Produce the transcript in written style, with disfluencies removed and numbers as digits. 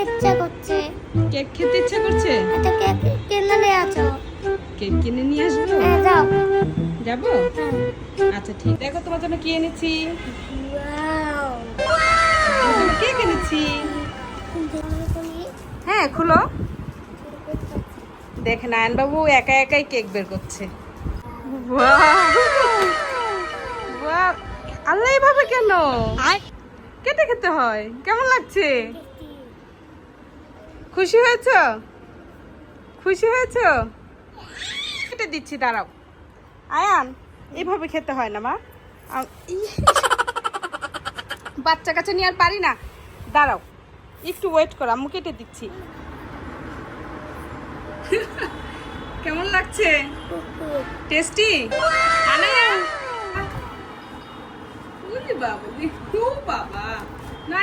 ইচ্ছা করছে। কেক খেতে ইচ্ছা করছে? একটা কেক কিনে নিয়ে আসো। কেক কিনে নিয়ে আসবো? হ্যাঁ যাও। যাবো? হ্যাঁ। আচ্ছা ঠিক। দেখো তোমার জন্য কি এনেছি। ওয়াও। তোমার জন্য কেক এনেছি। হ্যাঁ খুলো। দেখেন আয়ন বাবু একা একাই কেক বের করছে। বাহ! আল্লাহ এভাবে কেন? কেটে খেতে হয়। কেমন লাগছে? খুশি হয়েছো? খুশি হয়েছো? কেটে দিচ্ছি দাঁড়াও। আয়ান এইভাবে খেতে হয় না মা। বাচ্চা কাছে নিয়ে আর পারি না। দাঁড়াও একটু ওয়েট করো, আম্মু কেটে দিচ্ছি। কেমন লাগছে? টেস্টি? আনায়া বাবা, ও বাবা, না